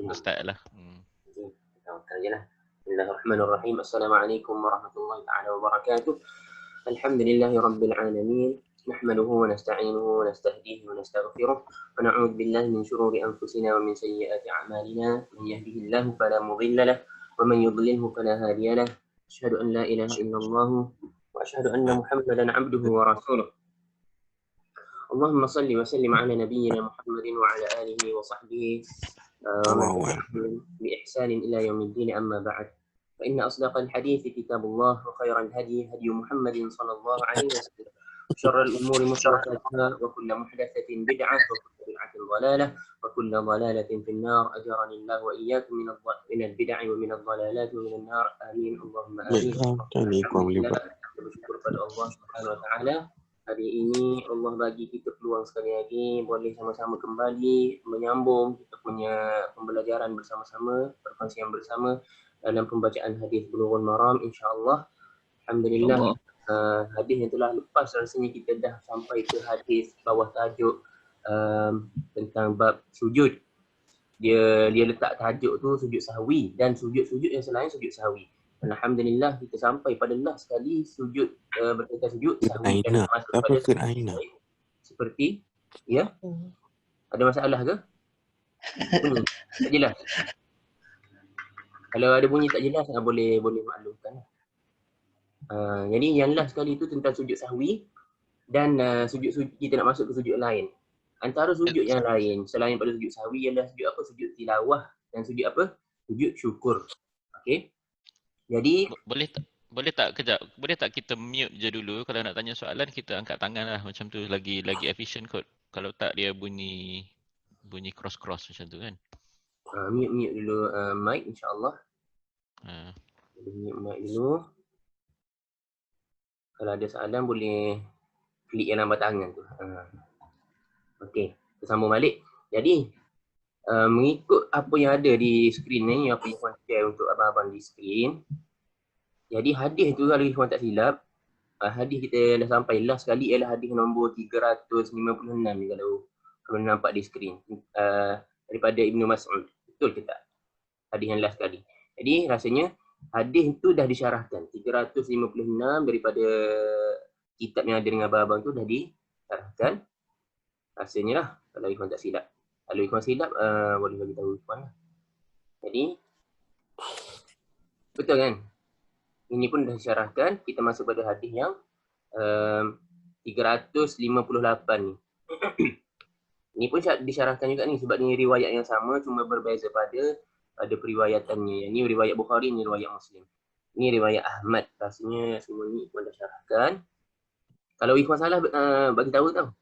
Ustaz lah. Tawakkal je lah. Bismillahirrahmanirrahim. Assalamualaikum warahmatullahi taala wabarakatuh. Alhamdulillahi rabbil alamin. نحمده ونستعينه ونستهديه ونستغفره ونعوذ بالله من شرور أنفسنا ومن سيئات أعمالنا من يهده الله فلا مضل له ومن يضلله فلا هادي له أشهد أن لا إله إلا الله وأشهد أن محمدا عبده ورسوله اللهم صل وسلم على نبينا محمد وعلى آله وصحبه ومن تبعهم بإحسان إلى يوم الدين أما بعد فإن أصدق الحديث كتاب الله وخير الهدي هدي محمد صلى الله عليه وسلم شر الأمور محدثاتها وكل محدثة بدعة وكل بدعة ضلالة وكل ضلالة في النار أجرني الله وإياكم من البدع ومن الضلالات ومن النار آمين اللهم آمين. Alhamdulillah, kita bersyukur pada Allah Subhanahu Wa Taala. Hari ini Allah bagi kita peluang sekali lagi boleh sama-sama kembali menyambung kita punya pembelajaran bersama-sama, perkongsian bersama dalam pembacaan hadis Bulughul Maram insya-Allah. Alhamdulillah. Hadis yang telah lepas rasanya kita dah sampai ke hadis bawah tajuk tentang bab sujud. Dia letak tajuk tu sujud sahwi dan sujud-sujud yang selain sujud sahwi. Dan alhamdulillah kita sampai pada last sekali sujud berkaitan sujud sahwi dan masuk pada sujud seperti ya. Ada masalah ke? Bunyi tak jelas. Kalau ada bunyi tak jelas boleh maklumkan. Jadi yang last sekali itu tentang sujud sahwi dan sujud kita nak masuk ke sujud lain. Antara sujud yang lain selain pada sujud sahwi ialah sujud apa? Sujud tilawah dan sujud apa? Sujud syukur. Okey. Jadi boleh tak kejap? Boleh tak kita mute je dulu, kalau nak tanya soalan kita angkat tangan lah, macam tu lagi efficient kot. Kalau tak dia bunyi cross macam tu kan. Mute dulu mic insya-Allah. Mute mic dulu. Kalau ada soalan boleh klik yang nampak tangan tu. Okey, kita sambung balik. Jadi mengikut apa yang ada di skrin ni, apa yang Ikhwan share untuk abang-abang di skrin. Jadi hadis tu kalau Ikhwan tak silap, hadis kita dah sampai last sekali ialah hadis nombor 356 ni kalau nampak di skrin. Daripada Ibnu Mas'ud. Betul ke tak? Hadis yang last sekali. Jadi rasanya hadis tu dah disyarahkan. 356 daripada kitab yang ada dengan abang-abang tu dah disyarahkan. Rasanya lah kalau Ikhwan tak silap. Kalau Ikhwan silap boleh bagi tahu Ikhwan lah. Jadi betul kan? Ini pun dah disyarahkan. Kita masuk pada hadis yang 358 ni. Ini pun disyarahkan juga ni sebab ni riwayat yang sama cuma berbeza pada periwayatannya. Yang ni riwayat Bukhari, ni riwayat Muslim. Ini riwayat Ahmad. Rasanya semua ni Ikhwan dah syarahkan. Kalau Ikhwan salah bagi tahu tau.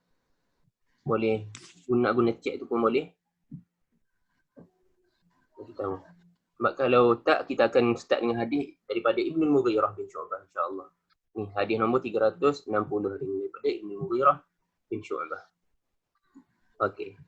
Boleh guna chat tu pun boleh. Bagi tahu. Sebab kalau tak kita akan start dengan hadis daripada Ibnu Mughirah bin Syu'bah insya-Allah. Ni hadis nombor 360 daripada Ibnu Mughirah bin Syu'bah. Okey.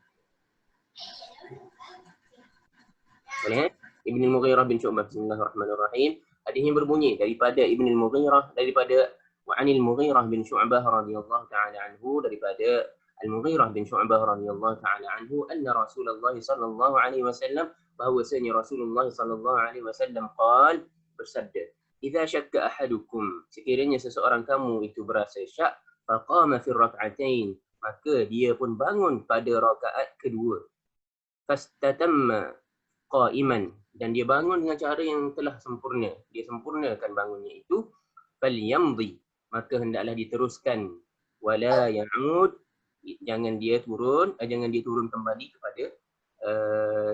Boleh? Ibnu Mughirah bin Syu'bah. Bismillahirrahmanirrahim. Hadisnya berbunyi daripada Ibnu Mughirah daripada Wa'anil Mughirah bin Syu'bah radhiyallahu ta'ala anhu daripada Al-Mughirah bin Syu'bah radhiyallahu ta'ala anhu anna Rasulullah sallallahu alaihi wasallam bahwasanya Rasulullah sallallahu alaihi wasallam qala bersabda idza syakka ahadukum sekiranya seseorang kamu itu berasa syak faqama fi rak'atain maka dia pun bangun pada rakaat kedua fastatamma qa'iman dan dia bangun dengan cara yang telah sempurna dia sempurnakan bangunnya itu falyamdi maka hendaklah diteruskan wala ya'ud jangan dia turun kembali kepada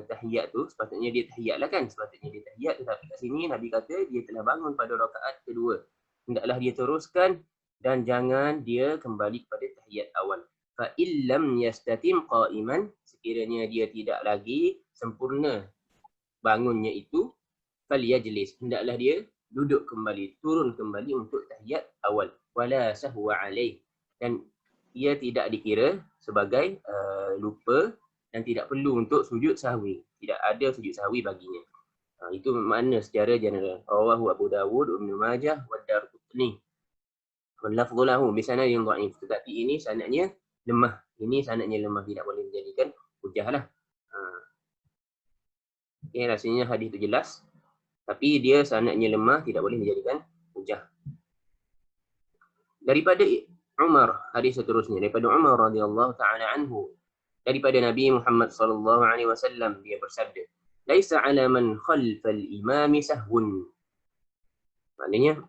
tahiyat tu. Sepatutnya dia tahiyat lah kan, sepatutnya dia tahiyat, tetapi kat sini Nabi kata dia telah bangun pada rakaat kedua, hendaklah dia teruskan dan jangan dia kembali kepada tahiyat awal. Fa illam yastatim qa'iman, sekiranya dia tidak lagi sempurna bangunnya itu, falyajlis, hendaklah dia duduk kembali, turun kembali untuk tahiyat awal. Wala sahwa alaih, dan ia tidak dikira sebagai lupa dan tidak perlu untuk sujud sahwi. Tidak ada sujud sahwi baginya. Itu makna secara general. Rawahu Abu Dawud, Ibnu Majah, wa Darqutni. Wal lafdhu lahu bi sanadin dhaif. Tetapi ini sanadnya lemah. Ini sanadnya lemah, tidak boleh dijadikan hujah lah. Okay, rasanya hadis itu jelas. Tapi dia sanadnya lemah, tidak boleh dijadikan hujah. Daripada Umar, hadis seterusnya. Daripada Umar radhiyallahu ta'ala anhu. Daripada Nabi Muhammad sallallahu alaihi wasallam, dia bersabda, "Laisa 'ala man khalfal imami sahwun." Maknanya,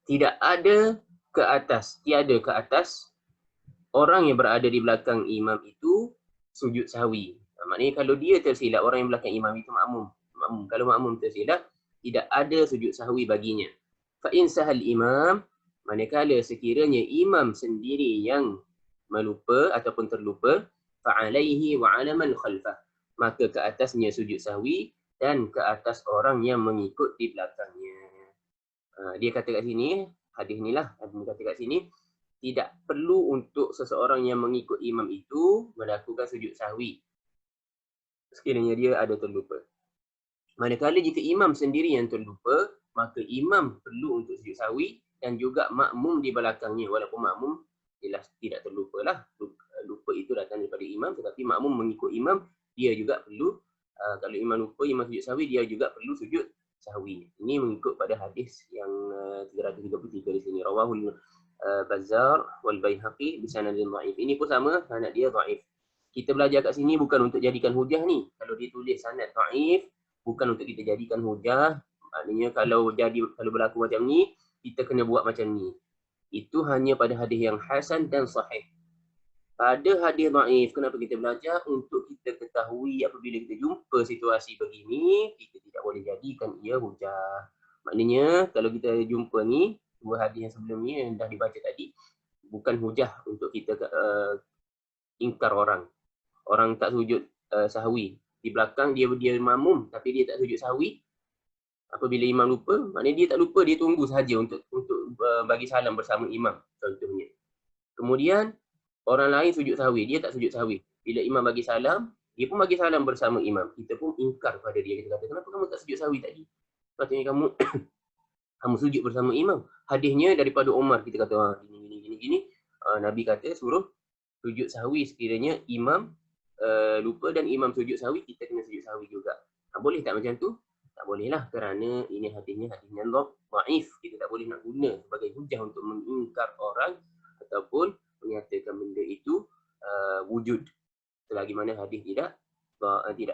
tiada ke atas orang yang berada di belakang imam itu sujud sahwi. Maknanya kalau dia tersilap, orang yang belakang imam itu makmum. Kalau makmum tersilap, tidak ada sujud sahwi baginya. Fa in sahal imam, manakala sekiranya imam sendiri yang melupa ataupun terlupa, fa alaihi wa 'ala man khalfah. Maka ke atasnya sujud sahwi dan ke atas orang yang mengikut di belakangnya. Dia kata kat sini, hadis inilah, dia kata kat sini, tidak perlu untuk seseorang yang mengikut imam itu melakukan sujud sahwi sekiranya dia ada terlupa. Manakala jika imam sendiri yang terlupa, maka imam perlu untuk sujud sahwi dan juga makmum di belakangnya. Walaupun makmum jelas tidak terlupa lah. Lupa itu datang daripada imam, tetapi makmum mengikut imam, dia juga perlu, kalau imam lupa, imam sujud sahwi, dia juga perlu sujud sahwi. Ini mengikut pada hadis yang 333 di sini. Rawahul Bazzar wal Baihaqi bisanadin dhaif. Ini pun sama, sanad dia dhaif. Kita belajar kat sini bukan untuk jadikan hujah ni. Kalau dia tulis sanad dhaif, bukan untuk kita jadikan hujah. Maknanya kalau berlaku macam ni, kita kena buat macam ni. Itu hanya pada hadis yang hasan dan sahih. Pada hadis dhaif, kenapa kita belajar? Untuk kita ketahui apabila kita jumpa situasi begini, kita tidak boleh jadikan ia hujah. Maknanya kalau kita jumpa ni, dua hadis yang sebelum ni yang dah dibaca tadi, bukan hujah untuk kita ingkar orang. Orang tak sujud sahwi. Di belakang dia makmum tapi dia tak sujud sahwi. Apabila imam lupa, maknanya dia tak lupa, dia tunggu sahaja untuk bagi salam bersama imam contohnya. Kemudian orang lain sujud sahwi, dia tak sujud sahwi. Bila imam bagi salam, dia pun bagi salam bersama imam. Kita pun ingkar pada dia. Kita kata, kenapa kamu tak sujud sahwi tadi? Patutnya kamu sujud bersama imam. Hadisnya daripada Umar, kita kata gini. Nabi kata suruh sujud sahwi sekiranya imam lupa dan imam sujud sahwi, kita kena sujud sahwi juga. Boleh tak macam tu? Tak boleh lah, kerana ini hadisnya dhaif. Kita tak boleh nak guna sebagai hujah untuk mengingkar orang ataupun menyatakan benda itu wujud selagi mana hadis tidak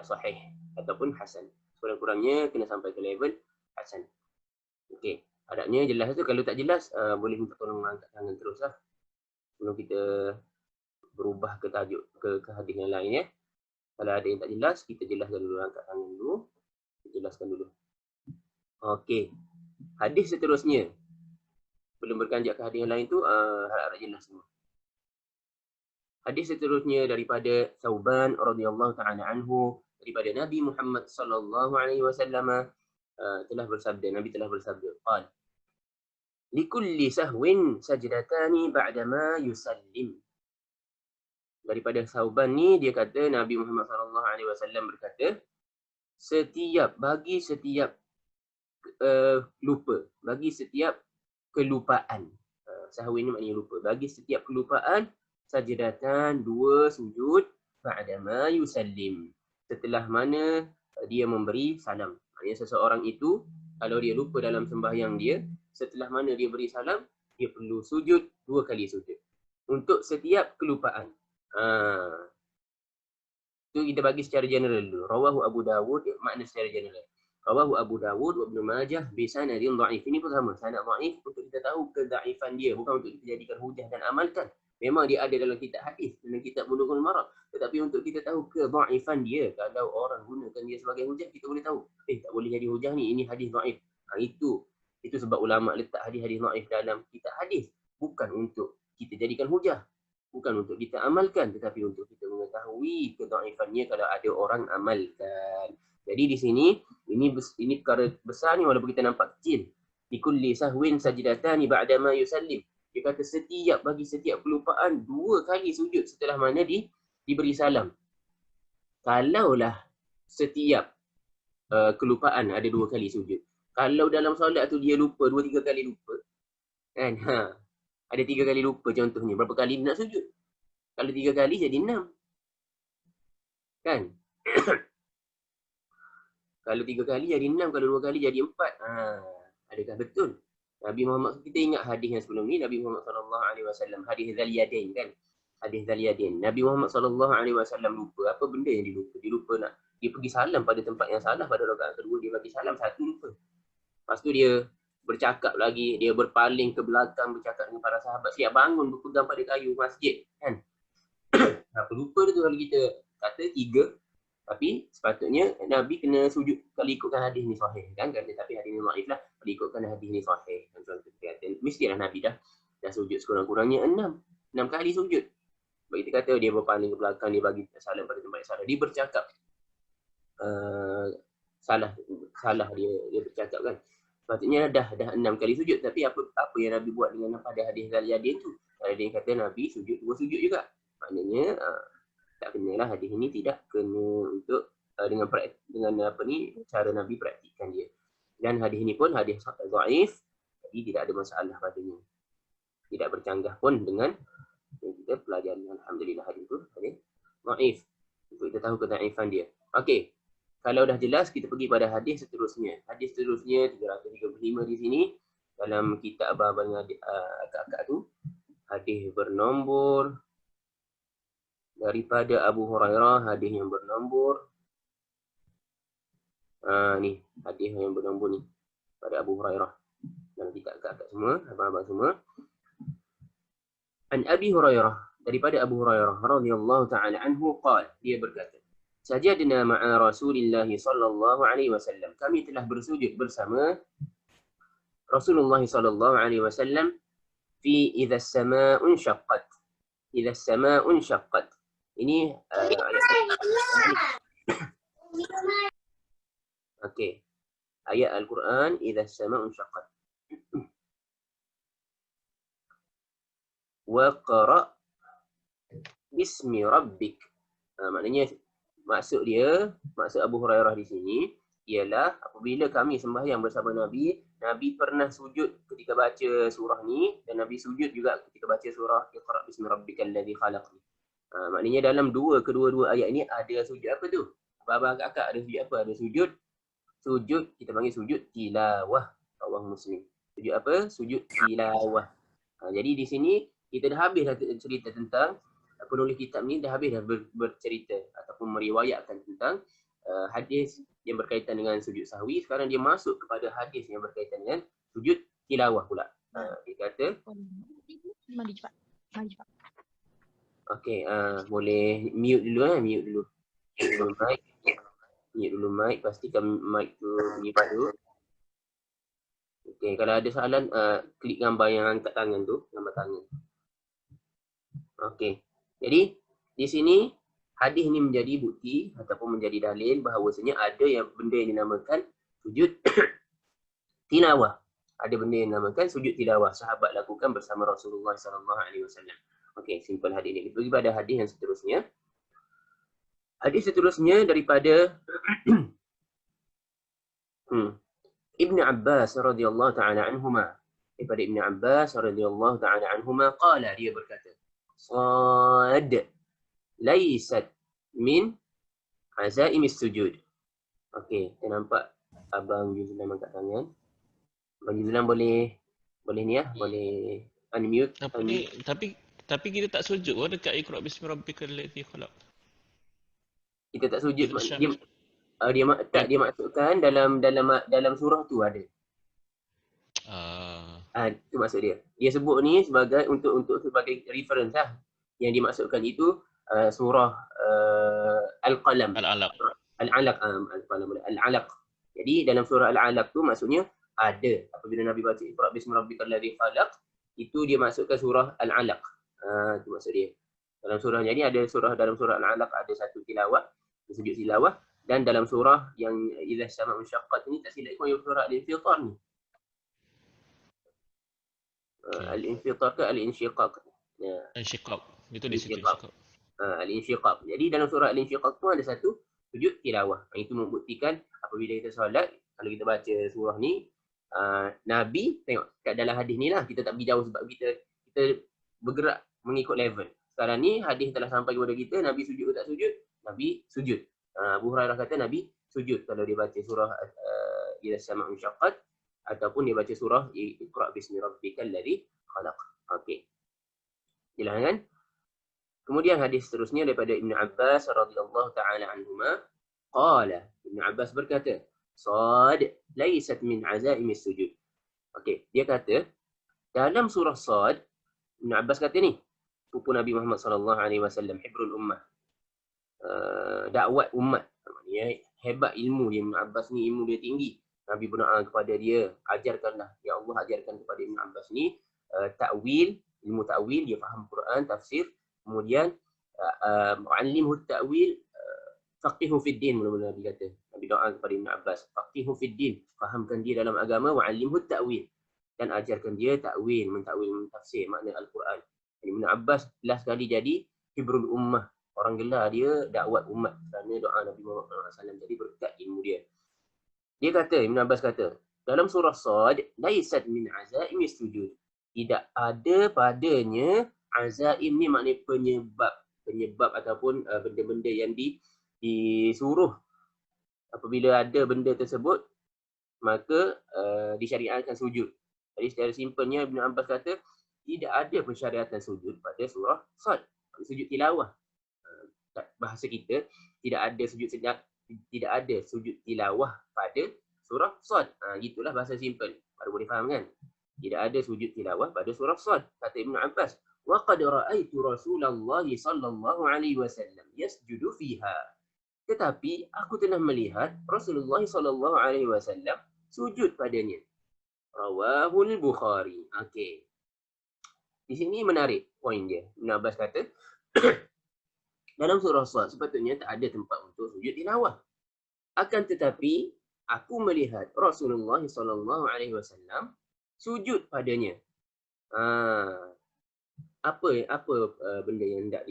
sahih ataupun hasan. Kurang-kurangnya kena sampai ke level hasan. Okey, harapnya jelas tu. Kalau tak jelas, boleh minta tolong angkat tangan terus lah sebelum kita berubah ke tajuk ke hadis yang lain ya. Kalau ada yang tak jelas, kita jelaskan dulu, angkat tangan dulu. Kita jelaskan dulu. Okey. Hadis seterusnya. Belum berkanjak ke hadis yang lain tu, harap jelas semua. Hadis seterusnya daripada Thauban radhiyallahu ta'ala anhu, daripada Nabi Muhammad sallallahu alaihi wasallam telah bersabda, Nabi telah bersabda, qala likulli sahwin sajdatani ba'dama yusallim. Daripada Thauban ni dia kata Nabi Muhammad sallallahu alaihi wasallam berkata, bagi setiap lupa, bagi setiap kelupaan. Sahwi ni maknanya lupa. Bagi setiap kelupaan, sajdatan, dua sujud, ba'dama yusallim. Setelah mana dia memberi salam. Maksudnya seseorang itu, kalau dia lupa dalam sembahyang dia, setelah mana dia beri salam, dia perlu sujud, 2 kali sujud. Untuk setiap kelupaan. Itu kita bagi secara general dulu. Rawahu Abu Dawud, makna secara general. Rawahu Abu Dawud wa Ibn Majah bisanadin dhaif. Ini pun sama, sanad dhaif untuk kita tahu kedaifan dia, bukan untuk kita jadikan hujah dan amalkan. Memang dia ada dalam kitab hadis, dalam kitab Bulughul Maram, tetapi untuk kita tahu kedhaifan dia, kalau orang gunakan dia sebagai hujah, kita boleh tahu, tak boleh jadi hujah ni, ini hadis dhaif. Itu sebab ulama letak hadis-hadis dhaif dalam kitab hadis, bukan untuk kita jadikan hujah, bukan untuk kita amalkan, tetapi untuk kita mengetahui kedhaifannya kalau ada orang amalkan. Jadi di sini ini perkara besar ni walaupun kita nampak kecil. Likulli sahwin sajdatani ba'da ma yusallim. Dia kata bagi setiap kelupaan 2 kali sujud setelah mana diberi salam. Kalaulah setiap kelupaan ada 2 kali sujud. Kalau dalam solat tu dia lupa 2-3 kali lupa, kan? Ada 3 kali lupa contohnya, berapa kali nak sujud? Kalau 3 kali jadi 6. Kan? Kalau 3 kali jadi 6, kalau 2 kali jadi 4. Adakah betul? Nabi Muhammad, kita ingat hadis yang sebelum ni, Nabi Muhammad sallallahu alaihi wasallam, hadis Dzal Yadain kan? Hadis Dzal Yadain. Nabi Muhammad sallallahu alaihi wasallam lupa. Apa benda yang dilupa? Dia lupa nak dia pergi salam pada tempat yang salah pada rakaat kedua, dia bagi salam satu lupa. Lepas tu dia bercakap lagi, dia berpaling ke belakang bercakap dengan para sahabat, siap bangun berpegang pada kayu masjid kan. Apa lupa tu kalau kita kata 3, tapi sepatutnya Nabi kena sujud kalau ikutkan hadis ni sahih kan, tapi hadis ni dhaif lah. Kalau ikutkan hadis ni sahih kan, contoh kata mestilah Nabi dah sujud sekurang-kurangnya 6 kali sujud. Sebab kita kata dia berpaling ke belakang, dia bagi salam pada tempat yang salah, dia bercakap salah dia bercakap kan. Sepatutnya dah 6 kali sujud, tapi apa yang Nabi buat dengan pada hadis Dzal Yadain tu? Dia kata Nabi sujud 2 sujud juga. Maknanya tak kenalah, hadis ini tidak kena untuk dengan apa ni cara Nabi praktikkan dia. Dan hadis ini pun hadis dhaif, jadi tidak ada masalah padanya. Tidak bercanggah pun dengan yang kita pelajari. Alhamdulillah hadis itu hadis dhaif. Untuk kita tahu kedhaifan dia. Okey. Kalau dah jelas, kita pergi pada hadis seterusnya. Hadis seterusnya 335 di sini dalam kitab abang-abang akak-akak tu. Hadis bernombor daripada Abu Hurairah, hadis yang bernombor ni, hadis yang bernombor ni pada Abu Hurairah. Dan kita akak-akak semua, abang-abang semua. An Abi Hurairah, daripada Abu Hurairah radhiyallahu taala anhu qala, dia berkata, sajadna ma'a Rasulillah sallallahu alaihi wasallam, kami telah bersujud bersama Rasulullah sallallahu alaihi wasallam fi idza as-samaa'u inshaqqat. Idza as-samaa'u inshaqqat. Ini okey. Ayat Al-Quran, idza as-samaa'u inshaqqat. Wa qara' bismi rabbik. Maknanya maksud Abu Hurairah di sini ialah apabila kami sembahyang bersama Nabi, Nabi pernah sujud ketika baca surah ni, dan Nabi sujud juga ketika baca surah Iqra' bismi rabbikal ladzi khalaq. Maknanya dalam kedua-dua ayat ini ada sujud apa tu? Abang-abang kakak ada sujud apa? Ada sujud kita panggil sujud tilawah. Rawah Muslim. Sujud apa? Sujud tilawah. Jadi di sini kita dah habis cerita tentang penulis kitab ni, dah habis bercerita ataupun meriwayatkan tentang hadis yang berkaitan dengan sujud sahwi. Sekarang dia masuk kepada hadis yang berkaitan dengan sujud tilawah pula. Dia kata mari cepat. okey, boleh mute dulu mute dulu mic, pastikan mic tu mute dulu. Okey, kalau ada soalan klik gambar yang angkat tangan tu, gambar tangan. Okey. Jadi di sini hadis ni menjadi bukti ataupun menjadi dalil bahawasanya ada benda yang dinamakan sujud tilawah. Ada benda yang dinamakan sujud tilawah. Sahabat lakukan bersama Rasulullah sallallahu alaihi wasallam. Okey, simple hadis ni. Kita pergi pada hadis yang seterusnya. Hadis seterusnya daripada Ibn Abbas radhiyallahu taala anhuma. Daripada Ibn Abbas radhiyallahu taala anhuma qala, dia berkata, Sad laysat min azaimis sujud. Okey, saya nampak Abang Yuzlan angkat tangan. Abang Yuzlan boleh ni boleh unmute. Apa ni? Tapi kita tak sujud pun dekat Iqra' bismi rabbikal ladzi khalaq. Kita tak sujud. Dia maksudkan dalam surah tu ada. Itu maksud dia. Dia sebut ni sebagai untuk sebagai reference lah. Yang dimaksudkan itu surah Al-Qalam. Al-Alaq. Al-Alaq. Jadi dalam surah Al-Alaq tu maksudnya ada. Apabila Nabi baca Iqra' bismi rabbikal ladzi khalaq, itu dia maksudkan surah Al-Alaq. Itu maksud dia. Dalam surah jadi ada dalam surah Al-Alaq ada satu tilawah, sujud tilawah, dan dalam surah yang idza as-samaa'u inshaqqat ni tak silap ikut surah Al-Infitar ni. Al-Infitar ke Al-Insyiqaq? Ya. Insyiqaq. Itu di situ insyiqaq. Al-Insyiqaq. Jadi dalam surah Al-Insyiqaq tu ada satu sujud tilawah. Itu membuktikan apabila kita solat, kalau kita baca surah ni, Nabi tengok kat dalam hadis ni lah, kita tak pergi jauh sebab kita bergerak mengikut level. Sekarang ni hadis telah sampai kepada kita, Nabi sujud ke tak sujud? Nabi sujud. Abu Hurairah kata Nabi sujud kalau dia baca surah Idza as-sama'u insyaqqat ataupun dia baca surah Iqra bismi rabbikal ladzi khalaq. Okey. Jelas kan? Kemudian hadis seterusnya daripada Ibnu Abbas radhiyallahu taala anhuma, qala, Ibnu Abbas berkata, Sad laysat min azaimis sujud. Okey, dia kata dalam surah Sad, Ibnu Abbas kata ni, pupu Nabi Muhammad sallallahu alaihi wasallam, hibrul ummah, dakwat umat. Maknanya hebat ilmu dia, Ibnu Abbas ni ilmu dia tinggi. Nabi berdoa kepada dia, ajarkanlah, ya Allah ajarkan kepada Ibnu Abbas ni ta'wil, ilmu ta'wil, dia faham Quran, tafsir. Kemudian mu'allimhu ta'wil, faqihu fid din, mula-mula Nabi kata. Nabi doa kepada Ibnu Abbas, faqihu fid din, fahamkan dia dalam agama, wa'allimhu ta'wil, dan ajarkan dia ta'wil, mentakwil, mentafsir makna Al-Quran. Ibnu Abbas last kali jadi hibrul ummah, orang gelar dia dakwat umat kerana doa Nabi Muhammad SAW, jadi berkat ilmu dia. Dia kata, Ibn Abbas kata, dalam surah Sad, laisat min azaimis sujud. Tidak ada padanya, azaim ni maknanya penyebab ataupun benda-benda yang disuruh. Apabila ada benda tersebut, maka disyariatkan sujud. Jadi secara simpelnya Ibn Abbas kata, tidak ada pensyariatan sujud pada surah Sad. Sujud tilawah. Bahasa kita, tidak ada sujud tilawah pada surah Sad. Gitulah bahasa simpel. Baru boleh faham kan? Tidak ada sujud tilawah pada surah Sad. Kata Ibn Abbas, wa qad ra'aitu Rasulullah sallallahu alaihi wasallam yasjudu fiha. Tetapi aku telah melihat Rasulullah sallallahu alaihi wasallam sujud padanya. Rawahul Bukhari. Okey. Di sini menarik poin dia. Ibn Abbas kata dalam surah Sad sepatutnya tak ada tempat untuk sujud tilawah. Akan tetapi aku melihat Rasulullah sallallahu alaihi wasallam sujud padanya. Apa benda yang hendak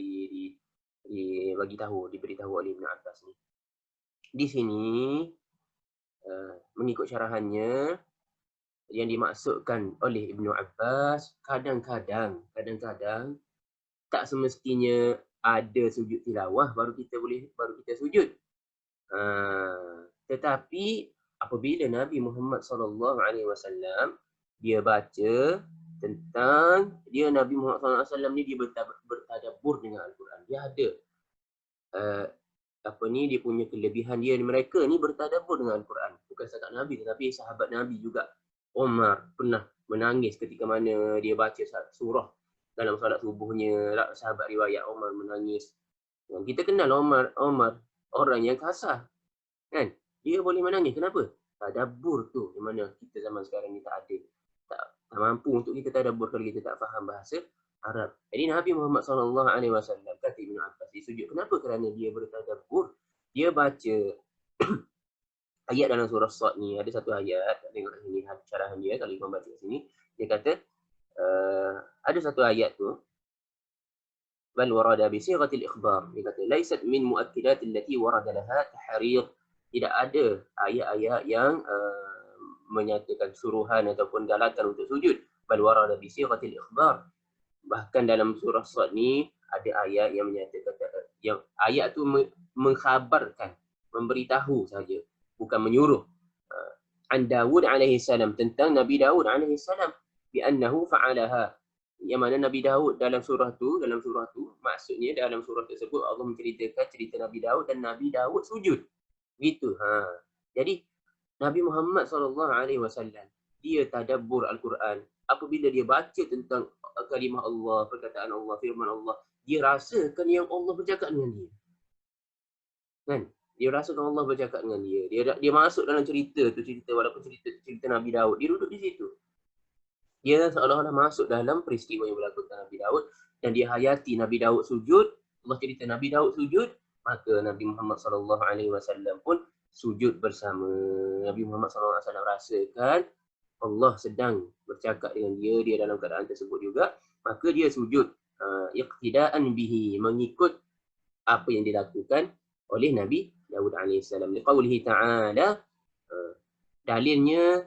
diberitahu oleh Ibn Abbas ni? Di sini mengikut syarahannya, yang dimaksudkan oleh Ibn Abbas, kadang-kadang tak semestinya ada sujud tilawah baru kita sujud. Tetapi apabila Nabi Muhammad SAW dia baca tentang Nabi Muhammad SAW ni dia bertadabbur dengan Al-Quran. Dia ada dia punya kelebihan dia, mereka ni bertadabbur dengan Al-Quran. Bukan setakat Nabi tetapi sahabat Nabi juga. Umar pernah menangis ketika mana dia baca surah dalam solat subuhnya. Sahabat riwayat Umar menangis. Kita kenal Umar orang yang kasar, kan? Dia boleh menangis. Kenapa? Tadabbur tu di mana kita zaman sekarang ni tak ada. Tak mampu untuk kita tadabbur kalau kita tak faham bahasa Arab. Jadi Nabi Muhammad SAW kata Ibn Abbas dia sujud. Kenapa? Kerana dia bertadabbur. Dia baca ayat dalam surah Sad ni. Ada satu ayat, tengok sini syarahan dia kalau Imam baca sini. Dia kata ada satu ayat tu, bal warada bi sighatil ikhbar. Dia kata laisat min muakkidat allati warada laha tahriq. Tidak ada ayat-ayat yang menyatakan suruhan ataupun galakan untuk sujud. Bal warada bi sighatil ikhbar. Bahkan dalam surah Sad ni ada ayat yang menyatakan, yang ayat tu mengkhabarkan, memberitahu saja, bukan menyuruh. An Dawud alaihi salam, tentang Nabi Dawud alaihi salam, bi annahu fa'alaha. Yang mana Nabi Dawud dalam surah tu, maksudnya dalam surah tersebut Allah menceritakan cerita Nabi Dawud dan Nabi Dawud sujud. Gitu. Jadi Nabi Muhammad SAW dia tadabbur Al-Quran. Apabila dia baca tentang kalimah Allah, perkataan Allah, firman Allah, dia rasakan yang Allah bercakap dengan dia. Kan? Dia rasakan Allah bercakap dengan dia. Dia masuk dalam cerita walaupun cerita Nabi Dawud, dia duduk di situ. Dia seolah-olah masuk dalam peristiwa yang berlaku dengan Nabi Dawud dan dia hayati Nabi Dawud sujud. Allah cerita Nabi Dawud sujud, maka Nabi Muhammad SAW pun sujud bersama. Nabi Muhammad SAW rasakan Allah sedang bercakap dengan dia dalam keadaan tersebut juga, maka dia sujud iqtidaan bihi, mengikut apa yang dilakukan oleh Nabi Dawud AS. Liqaulihi ta'ala, dalilnya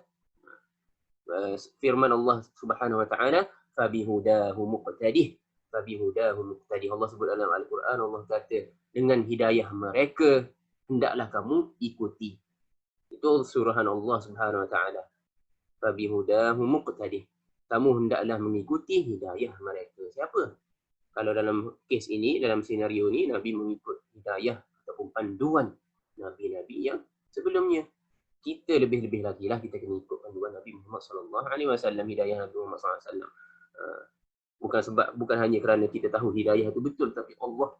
firman Allah Subhanahu wa taala, fabihudahu muqtadih. Fabihudahu muqtadih. Allah sebut dalam Al-Quran, Allah kata dengan hidayah mereka hendaklah kamu ikuti. Itu suruhan Allah Subhanahu wa taala. Fabihudahu muqtadih. Kamu hendaklah mengikuti hidayah mereka. Siapa? Kalau dalam kes ini, dalam senario ini, Nabi mengikut hidayah ataupun panduan Nabi-Nabi yang sebelumnya. Kita lebih-lebih lagi lah kita kena ikut panduan Nabi Muhammad SAW, hidayah Nabi Muhammad SAW. Bukan hanya kerana kita tahu hidayah itu betul, tapi Allah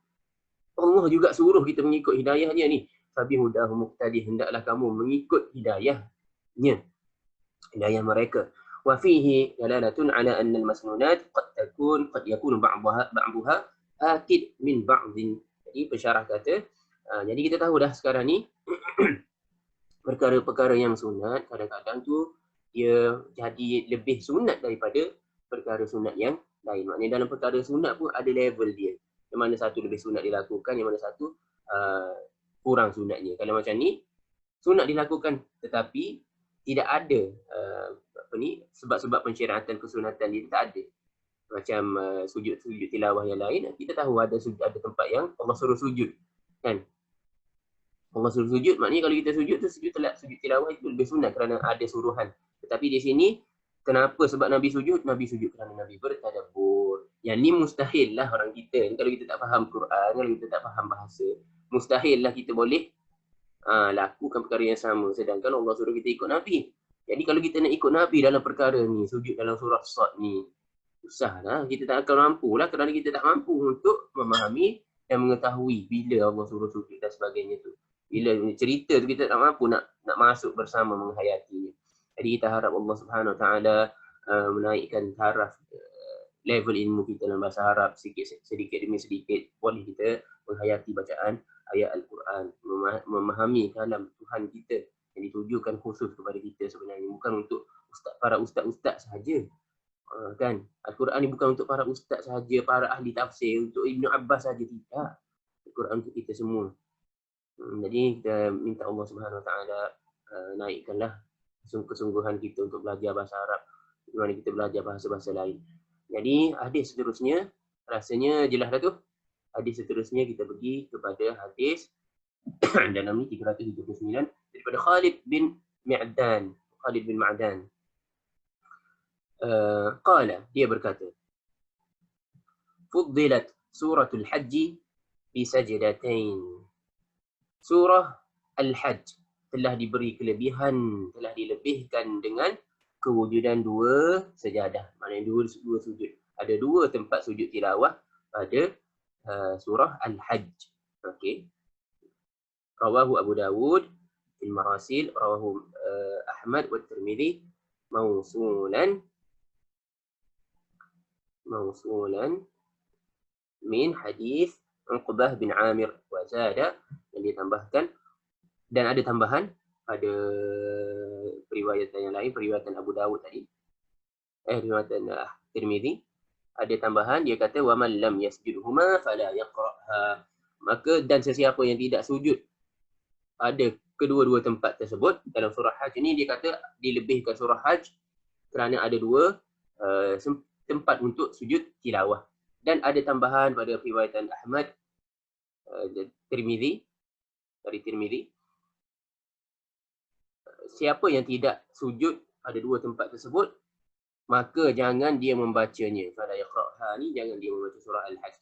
juga suruh kita mengikut hidayahnya ni. Fabihudahu muqtadih, hendaklah kamu mengikut hidayahnya, hidayah mereka. Wa fihi dalalatun ala anna al-masnunat qad yakunu ba'daha akid min ba'dhin. Jadi pensyarah kata, jadi kita tahu dah sekarang ni perkara-perkara yang sunat kadang-kadang tu dia jadi lebih sunat daripada perkara sunat yang lain. Maknanya dalam perkara sunat pun ada level dia. Yang mana satu lebih sunat dilakukan, yang mana satu kurang sunatnya. Kalau macam ni, sunat dilakukan tetapi tidak ada sebab-sebab pensyariatan kesunatan dia tak ada. Macam sujud tilawah yang lain, kita tahu ada tempat yang Allah suruh sujud. Kan? Allah suruh sujud, maknanya kalau kita sujud tu sujud tilawah itu lebih sunat kerana ada suruhan. Tetapi di sini, kenapa sebab Nabi sujud? Nabi sujud kerana Nabi bertadabbur. Yang ni mustahil lah orang kita. Kalau kita tak faham Quran, kalau kita tak faham bahasa, mustahil lah kita boleh lakukan perkara yang sama. Sedangkan Allah suruh kita ikut Nabi. Jadi kalau kita nak ikut Nabi dalam perkara ni, sujud dalam surah Sad ni, susahlah. Kita tak akan mampu lah kerana kita tak mampu untuk memahami dan mengetahui bila Allah suruh sujud dan sebagainya tu. Bila cerita tu kita tak mampu nak masuk bersama menghayatinya. Jadi kita harap Allah Subhanahu Wa Taala menaikkan taraf level ilmu kita dalam bahasa Arab sedikit demi sedikit. Boleh kita menghayati bacaan ayat Al-Quran, memahami kalam Tuhan kita yang ditujukan khusus kepada kita sebenarnya, bukan untuk para ustaz-ustaz sahaja. Kan? Al-Quran ni bukan untuk para ustaz sahaja, para ahli tafsir, untuk Ibnu Abbas sahaja, tidak. Al-Quran untuk kita semua. Jadi kita minta Allah Subhanahu Wa Taala naikkanlah kesungguhan kita untuk belajar bahasa Arab, di mana kita belajar bahasa-bahasa lain. Jadi hadis seterusnya, rasanya jelas dah tu. Hadis seterusnya kita pergi kepada hadis dalam ni 339 daripada Khalid bin Ma'dan. Qala, dia berkata, Fuddilat suratul Hajj bi sajdatain. Surah Al-Hajj telah diberi kelebihan, telah dilebihkan dengan kewujudan 2 sejadah. Maknanya 2 sujud. Ada 2 tempat sujud tilawah pada surah Al-Hajj. Okey. Rawahu Abu Dawud fil Marasil, rawahu Ahmad wa Tirmidzi mausulan min hadis Uqbah bin Amir wa zada, yang ditambahkan dan ada tambahan pada periwayatan yang lain, periwayatan Abu Dawud tadi, riwayatan Tirmidzi, ada tambahan, dia kata wa man lam yasjudhuma fala yaqra'ha. Maka dan sesiapa yang tidak sujud pada kedua-dua tempat tersebut dalam surah Hajj ini, dia kata dilebihkan surah Hajj kerana ada 2 tempat untuk sujud tilawah. Dan ada tambahan pada riwayatan Ahmad dari Tirmidzi, siapa yang tidak sujud pada 2 tempat tersebut, maka jangan dia membacanya. Fala yaqra'ha ni, jangan dia membaca surah Al-Hajj.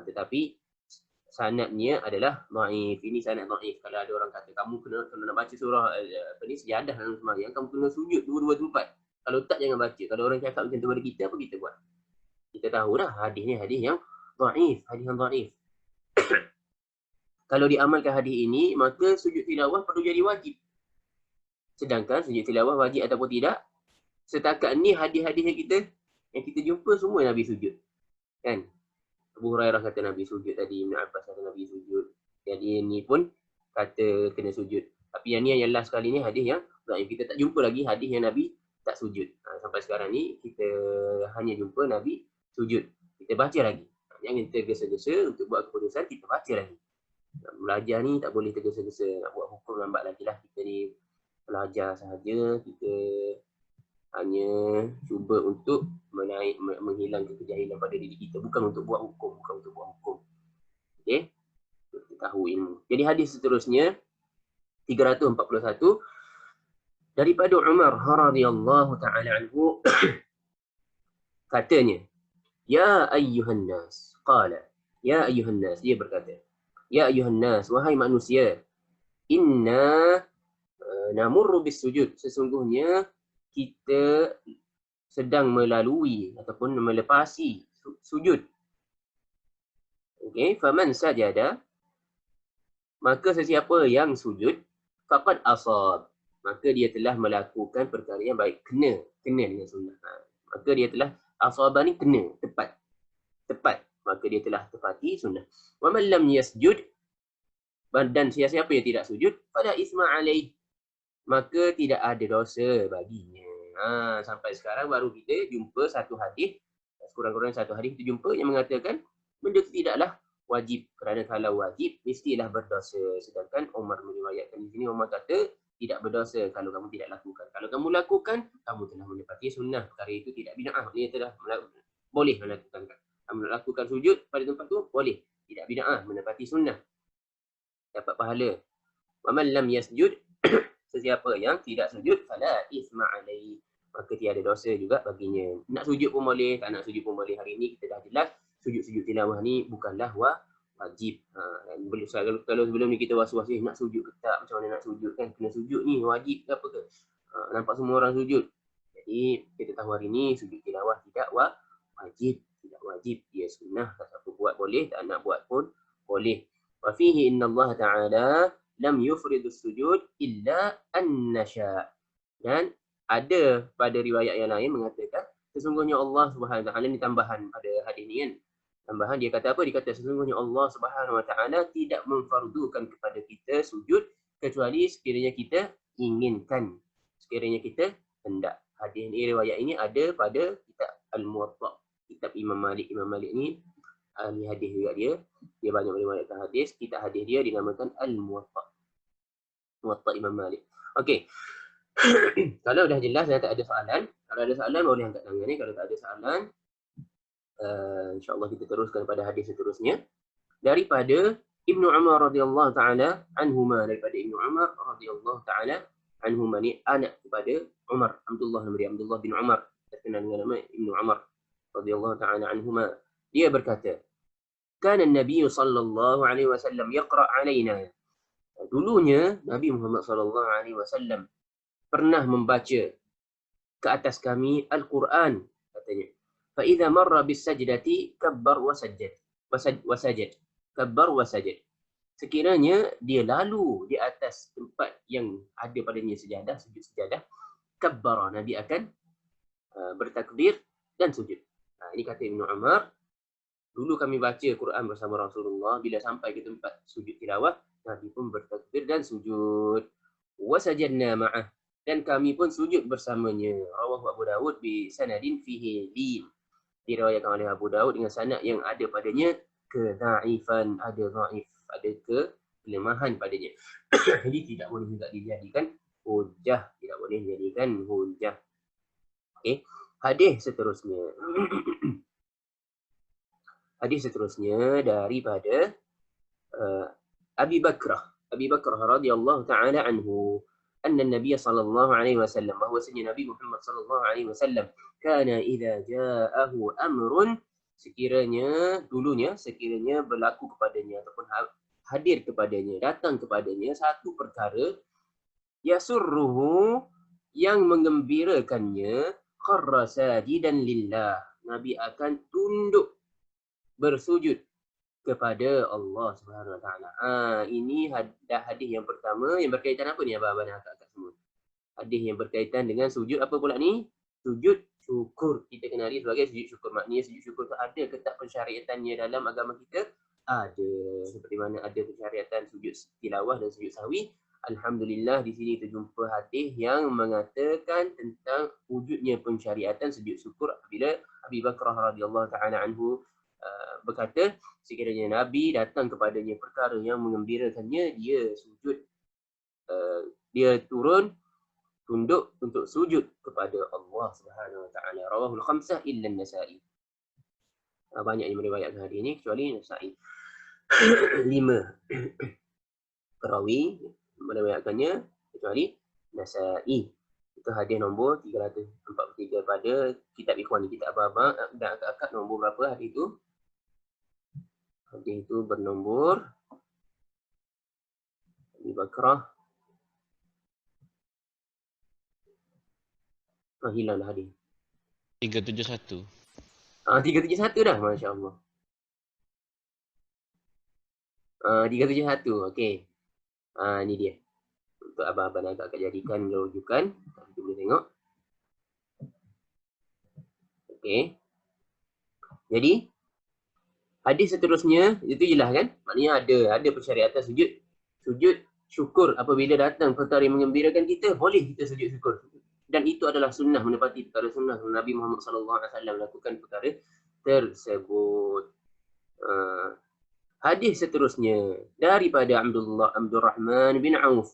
Tetapi sanadnya adalah dhaif. Ini sanad dhaif. Kalau ada orang kata kamu kena nak baca surah sejadah dalam sembahyang, kamu kena sujud 2 tempat. Kalau tak, jangan baca. Kalau orang cakap macam tu pada kita, apa kita buat? Kita tahu dah hadis ni hadis yang dhaif, Kalau diamalkan hadis ini, maka sujud tilawah perlu jadi wajib. Sedangkan sujud tilawah wajib ataupun tidak, setakat ni hadis-hadis yang kita jumpa semua Nabi sujud. Kan? Abu Hurairah kata Nabi sujud tadi, Ibn Abbas kata Nabi sujud. Jadi ini pun kata kena sujud. Tapi yang ni yang last kali ni hadis yang kita tak jumpa lagi hadis yang Nabi tak sujud. Sampai sekarang ni kita hanya jumpa Nabi sujud. Kita baca lagi. Jangan tergesa-gesa untuk buat keputusan, kita baca lagi. Belajar ni tak boleh tergesa-gesa. Nak buat hukum lambat lagi lah. Kita ni belajar sahaja, kita hanya cuba untuk menghilangkan kejahilan pada diri kita, bukan untuk buat hukum, Okey. kita tahu ilmu. Jadi hadis seterusnya 341 daripada Umar radhiyallahu taala anhu katanya, ya ayyuhan nas, qala, ya ayyuhan nas, dia berkata, ya ayyuhan nas, wahai manusia, inna namurru bis sujud, sesungguhnya kita sedang melalui ataupun melepasi sujud. Okey, faman sajada, maka sesiapa yang sujud, faqad asab, maka dia telah melakukan perkara yang baik, kena dengan sunnah. Maka dia telah asaba ni kena, tepat, maka dia telah tepati sunnah. Wa man lam yasjud, dan siapa yang tidak sujud, fala isma alaih, maka tidak ada dosa baginya. Sampai sekarang baru kita jumpa satu hadis, kurang-kurang satu hadis kita jumpa yang mengatakan benda itu tidaklah wajib, kerana kalau wajib mestilah berdosa. Sedangkan Umar meriwayatkan di sini, Umar kata tidak berdosa kalau kamu tidak lakukan. Kalau kamu lakukan, kamu telah menepati sunnah. Perkara itu tidak bid'ah, dia telah boleh melakukan. Kamu lakukan sujud pada tempat itu boleh, tidak bid'ah, menepati sunnah, dapat pahala. Wa man lam yasjud, sesiapa yang tidak sujud, fala isma alaihi, maka tiada dosa juga baginya. Nak sujud pun boleh, tak nak sujud pun boleh. Hari ini kita dah jelas sujud-sujud tilawah ni bukanlah wajib. Kalau sebelum ni kita was-was, nak sujud ke tak, macam mana nak sujud kan, kena sujud ni wajib ke apa ke. Nampak semua orang sujud. Jadi kita tahu hari ni sujud tilawah tidak wajib, dia sunnah. Tak siapa buat boleh, tak nak buat pun boleh. Wa fihi innallaha ta'ala lam yufridus sujud illa an nasha. Dan ada pada riwayat yang lain mengatakan sesungguhnya Allah Subhanahu wa taala, ni tambahan pada hadis ni kan. Tambahan dia kata apa? Dia kata sesungguhnya Allah Subhanahu wa taala tidak memfardukan kepada kita sujud kecuali sekiranya kita inginkan, sekiranya kita hendak. Hadis ni, riwayat ini ada pada kitab Al-Muwatta, kitab Imam Malik. Imam Malik ni ahli hadis juga dia banyak meriwayatkan hadis. Kitab hadis dia dinamakan Al-Muwatta, Muwatta Imam Malik. Okey. Kalau dah jelas dan tak ada soalan, kalau ada soalan boleh angkat tangan ni. Kalau tak ada soalan, insya-Allah kita teruskan pada hadis seterusnya daripada Ibnu Umar radhiyallahu taala anhuma, daripada Ibnu Umar radhiyallahu taala anhuma, ni anak kepada Umar, Abdullah bin Umar, terkenal dengan nama Ibnu Umar radhiyallahu taala anhuma. Dia berkata, kana an-nabiy sallallahu alaihi wasallam yaqra alaina, dulunya Nabi Muhammad sallallahu alaihi wasallam pernah membaca ke atas kami Al-Quran, katanya. Fa idza marra bis sajdati kabbar wa sajad. Kabbar wa sajad. Sekiranya dia lalu di atas tempat yang ada padanya sejadah, sujud sejadah, kabbara, Nabi akan bertakbir dan sujud. Ini kata Ibnu Umar, dulu kami baca Quran bersama Rasulullah, bila sampai ke tempat sujud tilawah, Nabi pun bertakbir dan sujud. Wa sajadna ma'ah, dan kami pun sujud bersamanya. Rawahu Abu Dawud bi sanadin fihi lin, diriwayatkan oleh Abu Dawud dengan sanad yang ada padanya kedhaifan, ada dhaif, ada kelemahan padanya. Jadi tidak boleh juga dijadikan hujah, tidak boleh dijadikan hujah. Okey, hadis seterusnya. Hadis seterusnya daripada Abi Bakrah radhiyallahu taala anhu, anna Nabi sallallahu alaihi wasallam, bahwasanya Nabi Muhammad sallallahu alaihi wasallam, kana idza ja'ahu amrun, sekiranya berlaku kepadanya ataupun hadir kepadanya, datang kepadanya satu perkara, yasurruhu, yang menggembirakannya, kharra sajidan lillah, Nabi akan tunduk bersujud kepada Allah Subhanahu wa taala. Ini hadis yang pertama yang berkaitan apa ni abang-abang dan akak-akak semua? Hadis yang berkaitan dengan sujud apa pula ni? Sujud syukur. Kita kenali sebagai sujud syukur. Maknanya sujud syukur tu ada ke tak pensyariatannya dalam agama kita? Ada. Seperti mana ada pensyariatan sujud tilawah dan sujud sahwi. Alhamdulillah di sini terjumpa hadis yang mengatakan tentang wujudnya pensyariatan sujud syukur apabila Abi Bakrah radhiyallahu taala anhu berkata sekiranya Nabi datang kepadanya perkara yang menggembirakannya, dia sujud, dia turun tunduk untuk sujud kepada Allah Subhanahu wa taala. Rawahul khamsah illa an-Nasa'i. Banyak yang meriwayatkan hadis ini kecuali Nasa'i. 5 perawi meriwayatkannya kecuali Nasa'i. Itu hadis nombor 343 pada kitab Ikhwan, kitab abang dan akak-akak nombor berapa hadis itu? Hadis itu bernombor Abi Bakrah. Hilang dah hadis. 371. 371 dah, masya-Allah. 371, okey. Ni dia. Untuk abang-abang agak jadikan rujukan. Kita boleh tengok. Okey. Jadi hadis seterusnya itu jelas kan? Maknanya ada persyaratan sujud. Sujud syukur apabila datang perkara yang mengembirakan kita, boleh kita sujud syukur. Dan itu adalah sunnah, menepati perkara sunnah Nabi Muhammad SAW lakukan perkara tersebut. Hadis seterusnya daripada Abdurrahman bin Auf.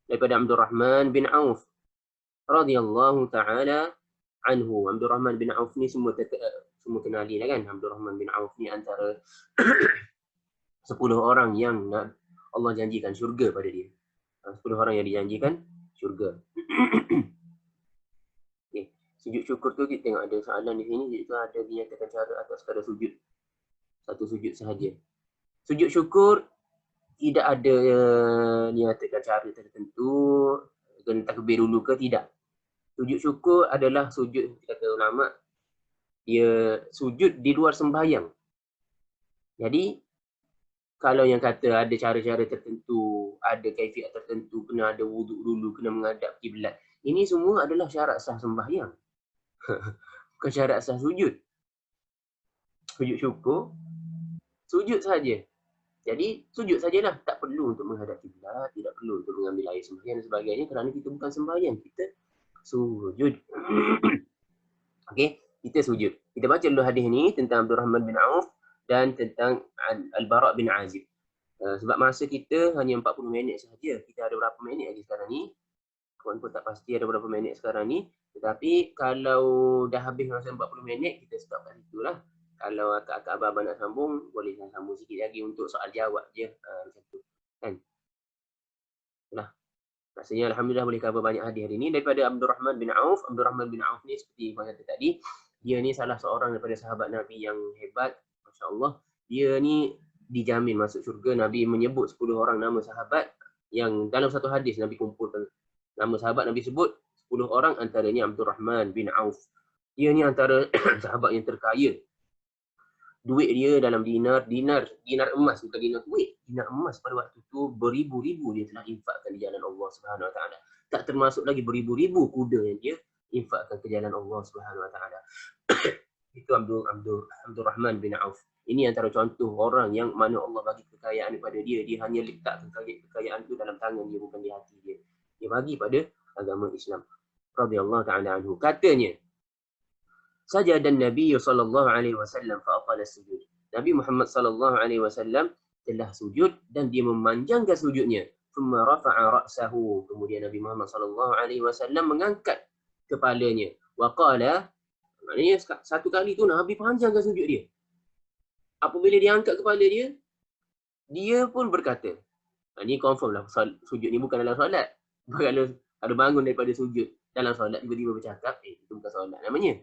Daripada Abdurrahman bin Auf radhiyallahu taala anhu. Abdurrahman bin Auf ni semua kenali lah kan. Abdurrahman bin Auf ni antara 10 orang yang Allah janjikan syurga pada dia. 10 orang yang dijanjikan syurga. Okay. Sujud syukur tu kita tengok ada soalan di sini, iaitu ada dinyatakan cara atau sekadar sujud. Satu sujud sahaja. Sujud syukur tidak ada niatkan cara tertentu, kena takbir dulu ke, tidak. Sujud syukur adalah sujud, kata ulama, dia sujud di luar sembahyang. Jadi kalau yang kata ada cara-cara tertentu, ada kaifiat tertentu, kena ada wuduk dulu, kena menghadap kiblat, ini semua adalah syarat sah sembahyang. Bukan syarat sah sujud. Sujud syukur, sujud saja. Jadi sujud sajalah, tak perlu untuk menghadap kiblat, tidak perlu untuk mengambil air sembahyang dan sebagainya, kerana kita bukan sembahyang, kita sujud. Okey, kita sujud. Kita baca dulu hadis ni tentang Abdurrahman bin Auf dan tentang Al-Bara' bin Azib. Sebab masa kita hanya 40 minit sahaja. Kita ada berapa minit lagi sekarang ni? Kawan pun tak pasti ada berapa minit sekarang ni. Tetapi kalau dah habis masa 40 minit, kita stop kat situ lah. Kalau akak-akak abang nak sambung, boleh sambung sikit lagi untuk soal jawab je. Macam tu. Kan? Itulah. Maksudnya Alhamdulillah boleh cover banyak hadis hari ni. Daripada Abdurrahman bin Auf. Abdurrahman bin Auf ni seperti yang kata tadi, dia ni salah seorang daripada sahabat Nabi yang hebat. Masya Allah. Dia ni dijamin masuk syurga. Nabi menyebut 10 orang nama sahabat yang dalam satu hadis Nabi kumpulkan nama sahabat, Nabi sebut 10 orang, antaranya Abdurrahman bin Auf. Dia ni antara sahabat yang terkaya. Duit dia dalam dinar emas, bukan dinar kuwait. Dinar emas pada waktu tu beribu-ribu dia telah infakkan di jalan Allah Subhanahu Wa Taala. Tak termasuk lagi beribu-ribu kuda yang dia infakkan ke jalan Allah Subhanahu Wa Taala. Itu Abdurrahman bin Auf. Ini antara contoh orang yang mana Allah bagi kekayaan kepada dia. Dia hanya letakkan kekayaan itu dalam tangan dia, bukan di hati dia. Dia bagi pada agama Islam. Radhiyallahu ta'ala anhu. Katanya, sajadan Nabi sallallahu alaihi wasallam fa aqala sujud. Nabi Muhammad sallallahu alaihi wasallam telah sujud dan dia memanjangkan sujudnya. Thumma rafa'a ra'sahu. Kemudian Nabi Muhammad sallallahu alaihi wasallam mengangkat kepalanya. Wa qala, maknanya satu kali tu Nabi panjangkan sujud dia. Apabila dia angkat kepala dia, dia pun berkata, ini confirm lah sujud ni bukan dalam solat. Kalau ada bangun daripada sujud dalam solat tiba-tiba bercakap, itu bukan solat namanya.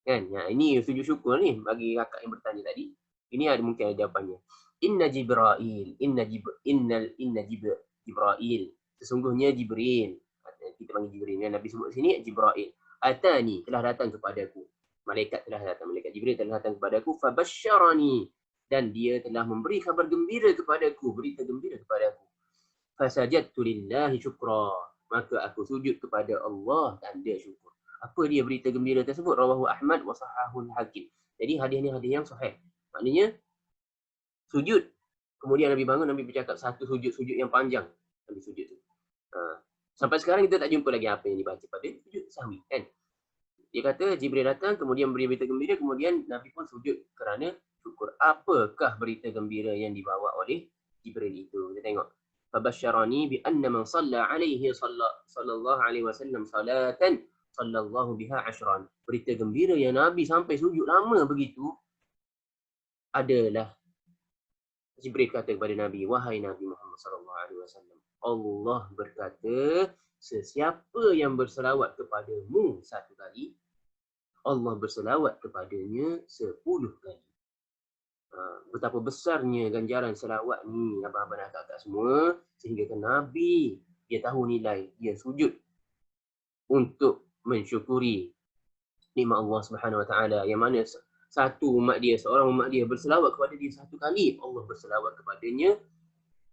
Kan? Ya, ini sujud syukur ni bagi kakak yang bertanya tadi. Ini ada mungkin ada jawapannya. Inna Jibril. Sesungguhnya Jibril. Kita panggil Jibril. Nabi sebut sini Jibril. Atani, telah datang kepadaku. Malaikat telah datang. Malaikat Jibril telah datang kepadaku. Fabasyarani. Dan dia telah memberi kabar gembira kepadaku. Berita gembira kepadaku. Fasajadtu lillahi syukra. Maka aku sujud kepada Allah tanda syukur. Apa dia berita gembira tersebut? Rawahu Ahmad wa sahahul Hakim. Jadi hadis ni hadis yang sahih. Maknanya sujud. Kemudian Nabi bangun, Nabi bercakap satu sujud yang panjang. Nabi sujud tu. Sampai sekarang kita tak jumpa lagi apa yang dibaca pada sujud sahwi, kan? Dia kata Jibril datang, kemudian beri berita gembira, kemudian Nabi pun sujud kerana syukur. Apakah berita gembira yang dibawa oleh Jibril itu? Kita tengok. Fabasyarani bi anna man shalla alaihi sallallahu alaihi wasallam salatan sallallahu biha ashran. Berita gembira yang Nabi sampai sujud lama begitu adalah Jibril kata kepada Nabi, wahai Nabi Muhammad sallallahu alaihi wasallam, Allah berkata, sesiapa yang berselawat kepadamu satu kali, Allah berselawat kepadanya 10 kali. Betapa besarnya ganjaran selawat ni abang-abang dan kakak semua, sehingga kan Nabi dia tahu nilai, dia sujud untuk mensyukuri nikmat Allah Subhanahu Wa Taala, yang mana seorang umat dia berselawat kepada dia satu kali, Allah berselawat kepadanya,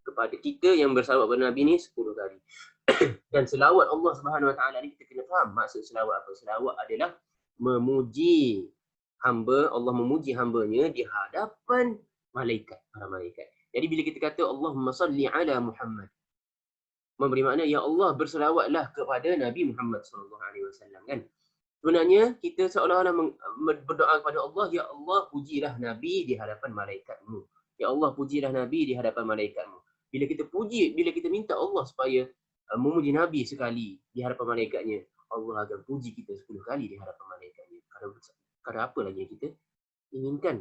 kepada kita yang berselawat kepada Nabi ni 10 kali. Dan selawat Allah Subhanahu Wa Taala ni kita kena faham maksud selawat apa. Selawat adalah memuji hamba, Allah memuji hambanya di hadapan malaikat, para malaikat. Jadi bila kita kata Allahumma salli ala Muhammad, memberi makna ya Allah berselawatlah kepada Nabi Muhammad sallallahu alaihi wasallam, kan? Sebenarnya kita seolah-olah berdoa kepada Allah, ya Allah pujilah Nabi di hadapan malaikatmu. Ya Allah pujilah Nabi di hadapan malaikatmu. Bila kita puji, bila kita minta Allah supaya memuji Nabi sekali di hadapan malaikatnya, Allah akan puji kita 10 kali di hadapan malaikatnya. Kadang apa lagi yang kita inginkan,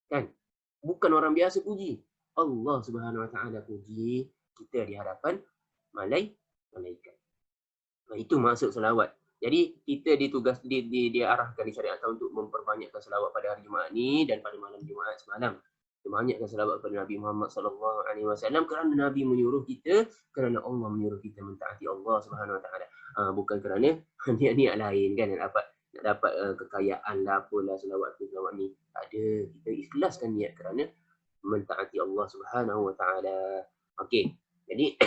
kan? Bukan orang biasa puji, Allah Subhanahu Wa Taala puji kita di hadapan malaikat. Itu maksud selawat. Jadi kita diarahkan, disyariatkan untuk memperbanyakkan selawat pada hari Jumaat ni dan pada malam Jumaat semalam. Banyakkan selawat kepada Nabi Muhammad sallallahu alaihi wasallam, kerana Nabi menyuruh kita, kerana Allah menyuruh kita mentaati Allah Subhanahu Wa Taala. Bukan kerana niat-niat lain, kan, nak dapat kekayaan lah, apalah selawat ni. Tak ada. Kita ikhlaskan niat kerana mentaati Allah Subhanahu Wa Taala. Okey. Jadi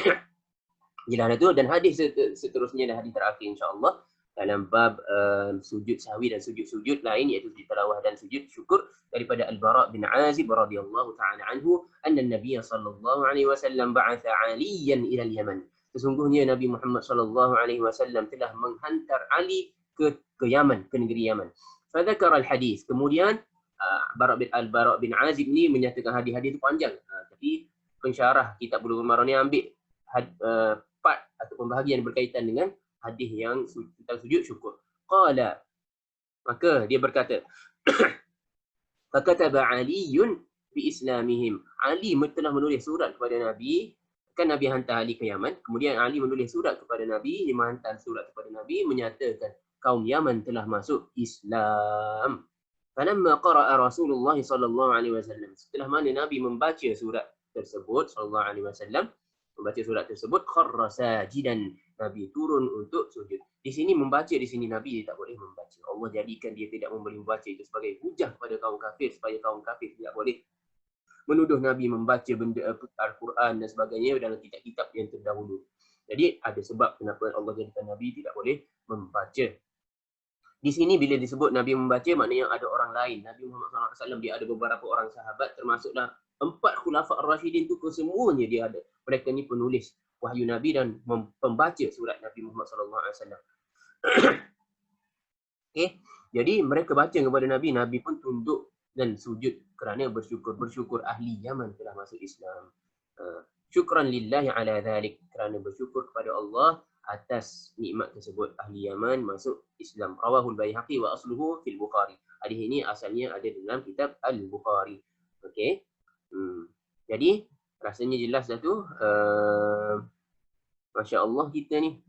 jelas tu, dan hadis seterusnya dan hadis terakhir insya-Allah dalam bab sujud sahwi dan sujud-sujud lain, iaitu sujud tilawah dan sujud syukur, daripada Al-Bara' bin Azib radhiyallahu taala anhu, anna Nabiy sallallahu alaihi wasallam ba'atha 'Aliyan ila al-Yaman. Sesungguhnya Nabi Muhammad sallallahu alaihi wasallam telah menghantar Ali ke Yaman, ke negeri Yaman. Fa dzakara al-hadis. Kemudian Al-Bara' bin Azib ni menyatakan hadis-hadis itu panjang. Tapi pensyarah kitab Bulughul Maram ni ambil part ataupun bahagian berkaitan dengan hadis yang tentang sujud syukur. Qala, maka dia berkata, fakataba Aliyun bi islamihim. Ali telah menulis surat kepada Nabi, kan Nabi hantar Ali ke Yaman, kemudian Ali menulis surat kepada Nabi, dia menghantar surat kepada Nabi menyatakan kaum Yaman telah masuk Islam. Falamma qara'a Rasulullah sallallahu alaihi wasallam, setelah mana Nabi membaca surat tersebut sallallahu alaihi wasallam, membaca surat tersebut, kharra sajidan, Nabi turun untuk sujud. Di sini membaca, di sini Nabi dia tak boleh membaca. Allah jadikan dia tidak boleh membaca itu sebagai hujah kepada kaum kafir, supaya kaum kafir tidak boleh menuduh Nabi membaca benda Al-Quran dan sebagainya dalam kitab-kitab yang terdahulu. Jadi ada sebab kenapa Allah jadikan Nabi tidak boleh membaca. Di sini bila disebut Nabi membaca, maknanya ada orang lain. Nabi Muhammad SAW dia ada beberapa orang sahabat, termasuklah 4 khulafa ar-Rasyidin tu, kesemuanya dia ada. Mereka ni penulis wahyu Nabi dan pembaca surat Nabi Muhammad SAW. Okay. Jadi mereka baca kepada Nabi, Nabi pun tunduk dan sujud kerana bersyukur ahli Yaman telah masuk Islam. Syukran lillahi ala dhalik, kerana bersyukur kepada Allah atas nikmat tersebut, ahli Yaman masuk Islam. Rawahul Baihaqi wa asluhu fil Bukhari. Hadis ini asalnya ada dalam kitab Al-Bukhari. Okey. Jadi rasanya jelas dah tu. Masya Allah kita ni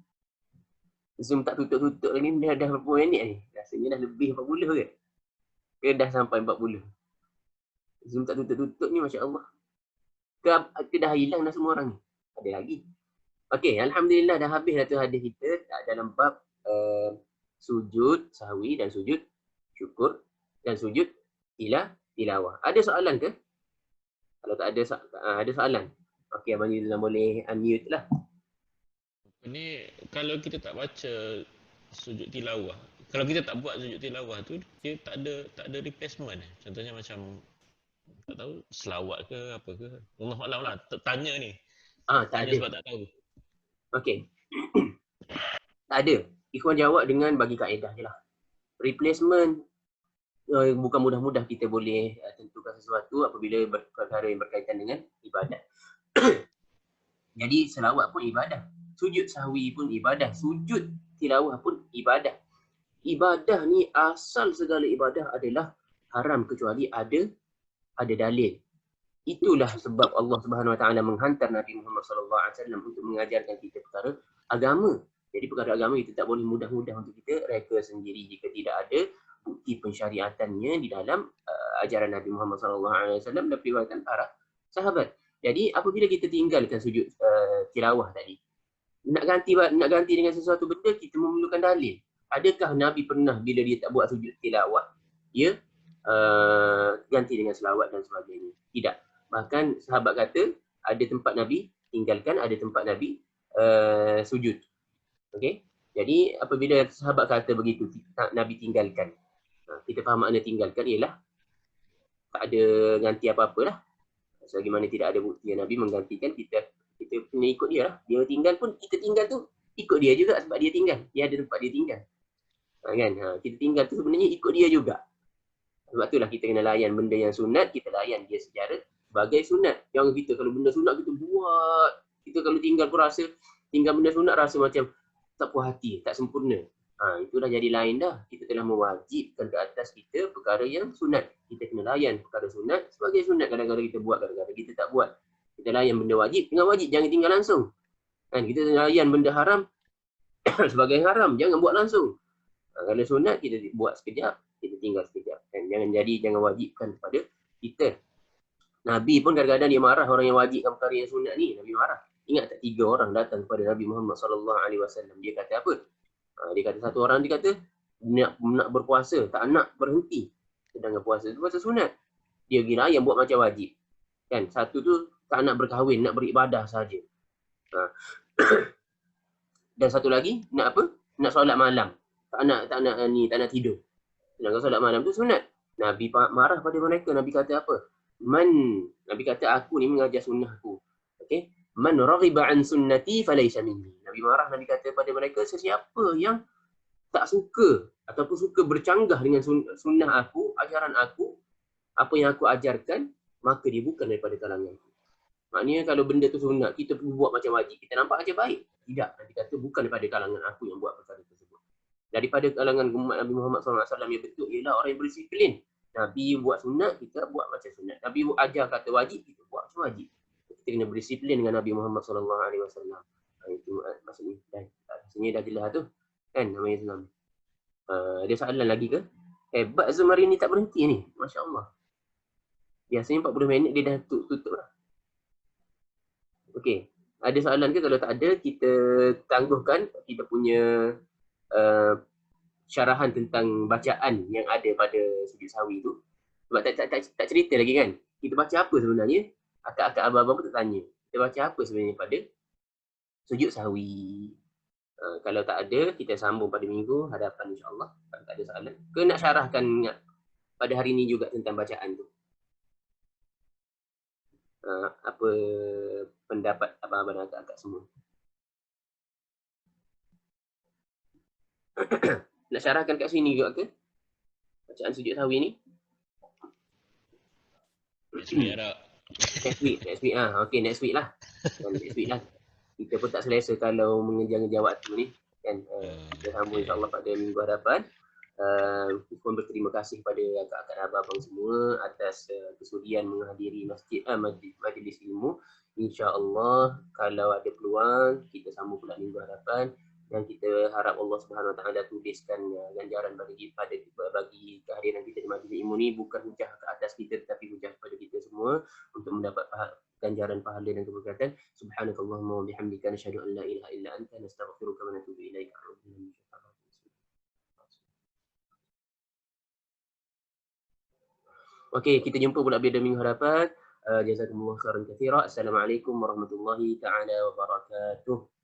Zoom tak tutup-tutup lagi, dah berapa minit ni? Rasanya dah lebih 40 ke? Ke dah sampai 40? Zoom tak tutup-tutup ni, Masya Allah. Ke dah hilang dah semua orang ni? Ada lagi. Okey, Alhamdulillah dah habis dah tu hadis kita dalam bab sujud sahwi dan sujud syukur dan sujud tilawah. Ada soalan ke? Kalau tak ada, ada soalan. Okey, Abang Yudhizam boleh unmute lah. Ini kalau kita tak baca sujud tilawah, kalau kita tak buat sujud tilawah tu, dia tak ada replacement. Contohnya macam tak tahu selawat ke apa ke. Allah Alam lah, tanya ni. Tak tanya ada sebab tak tahu. Okey. Tak ada. Ikhwan jawab dengan bagi kaedah je lah. Replacement bukan mudah-mudah kita boleh tentukan sesuatu apabila perkara yang berkaitan dengan ibadat. Jadi selawat pun ibadah. Sujud sahwi pun ibadah. Sujud tilawah pun ibadah. Ibadah ni, asal segala ibadah adalah haram kecuali ada dalil. Itulah sebab Allah Subhanahu Wa Taala menghantar Nabi Muhammad sallallahu alaihi wasallam untuk mengajarkan kita perkara agama. Jadi perkara agama itu tak boleh mudah-mudah untuk kita reka sendiri jika tidak ada bukti pensyariatannya di dalam ajaran Nabi Muhammad sallallahu alaihi wasallam dan riwayat para sahabat. Jadi apabila kita tinggalkan sujud tilawah tadi, nak ganti dengan sesuatu benda, kita memerlukan dalil. Adakah Nabi pernah bila dia tak buat sujud tilawah, dia ganti dengan selawat dan sebagainya? Tidak. Bahkan sahabat kata ada tempat Nabi tinggalkan, ada tempat Nabi sujud. Okey. Jadi apabila sahabat kata begitu, Nabi tinggalkan, kita faham makna tinggalkan ialah tak ada ganti apa-apa lah. Selagi mana tidak ada bukti yang Nabi menggantikan, kita kena ikut dia lah. Dia tinggal pun, kita tinggal tu ikut dia juga sebab dia tinggal. Dia ada tempat dia tinggal. Kan? Kita tinggal tu sebenarnya ikut dia juga. Sebab itulah kita kena layan benda yang sunat, kita layan dia secara sebagai sunat. Jangan kita kalau benda sunat kita buat. Kita kalau tinggal pun rasa, tinggal benda sunat rasa macam tak puas hati, tak sempurna. Itu dah jadi lain dah. Kita telah mewajibkan ke atas kita perkara yang sunat. Kita kena layan perkara sunat sebagai sunat. Kadang-kadang kita buat, kadang-kadang kita tak buat. Kita layan benda wajib dengan wajib, jangan tinggal langsung. Kan? Kita layan benda haram sebagai haram, jangan buat langsung. Kalau sunat kita buat sekejap, kita tinggal sekejap. Kan? Jangan wajibkan kepada kita. Nabi pun kadang-kadang dia marah orang yang wajibkan perkara yang sunat ni. Nabi marah. Ingat tak 3 orang datang kepada Nabi Muhammad sallallahu alaihi wasallam. Dia kata apa? Dia kata satu orang dia kata nak berpuasa, tak nak berhenti. Sedangkan puasa itu puasa sunat. Dia kira yang buat macam wajib. Kan? Satu tu tak nak berkahwin, nak beribadah saja. Dan satu lagi nak apa? Nak solat malam. Tak nak tidur. Sedangkan solat malam tu sunat. Nabi marah pada mereka. Nabi kata apa? Nabi kata aku ni mengajar sunnah aku. Okey? Man raghiba an sunnati falaysa minni. Nabi marah, Nabi kata pada mereka, sesiapa yang tak suka ataupun suka bercanggah dengan sunnah aku, ajaran aku, apa yang aku ajarkan, maka dia bukan daripada kalangan aku. Maknanya kalau benda tu sunat, kita buat macam wajib, kita nampak macam baik. Tidak, Nabi kata bukan daripada kalangan aku yang buat perkara tersebut. Daripada kalangan umat Nabi Muhammad SAW yang betul ialah orang yang berdisiplin. Nabi buat sunat, kita buat macam sunat. Nabi ajar kata wajib, kita buat macam wajib. Kita kena berdisiplin dengan Nabi Muhammad SAW. Itu maksudnya. Rasanya dah jelas tu. Kan namanya Islam. Ada soalan lagi ke? Hebat Zoom hari ni tak berhenti ni. Masya Allah. Biasanya 40 minit dia dah tutup lah. Okey. Ada soalan ke? Kalau tak ada, kita tangguhkan kita punya syarahan tentang bacaan yang ada pada sujud sahwi tu. Sebab tak cerita lagi kan. Kita baca apa sebenarnya? Akak-akak abang-abang pun tak tanya. Kita baca apa sebenarnya pada sujud sahwi. Kalau tak ada, kita sambung pada minggu hadapan insya-Allah. Kalau tak ada soalan. Ke nak syarahkan pada hari ini juga tentang bacaan tu? Apa pendapat abang-abang dan akak-akak semua? Nak syarahkan kat sini juga ke? Bacaan sujud sahwi ni? Next week ada. Next week. Okay, next week lah. Next week lah. Kita pun tak selesa kalau mengejar-ngejar waktu ni. Kan? Kita sambung insyaAllah pada minggu hadapan. Pun berterima kasih kepada akak-akak dan abang-abang semua atas kesudian menghadiri majlis ilmu. InsyaAllah kalau ada peluang, kita sambung pula minggu hadapan. Dan kita harap Allah Subhanahu Wa Taala tuliskan ganjaran bagi kehadiran kita di majlis ilmu ni bukan hujah ke atas kita tetapi hujah kepada kita semua untuk mendapat ganjaran pahala dan keberkatan. Subhanakallahumma wa bihamdika nasyhadu an la ilaha illa anta nastaghfiruka wa natubu ilaik. Okey, kita jumpa pula pada minggu hadapan. Jazakumullah khairan katsira. Assalamualaikum warahmatullahi taala wabarakatuh.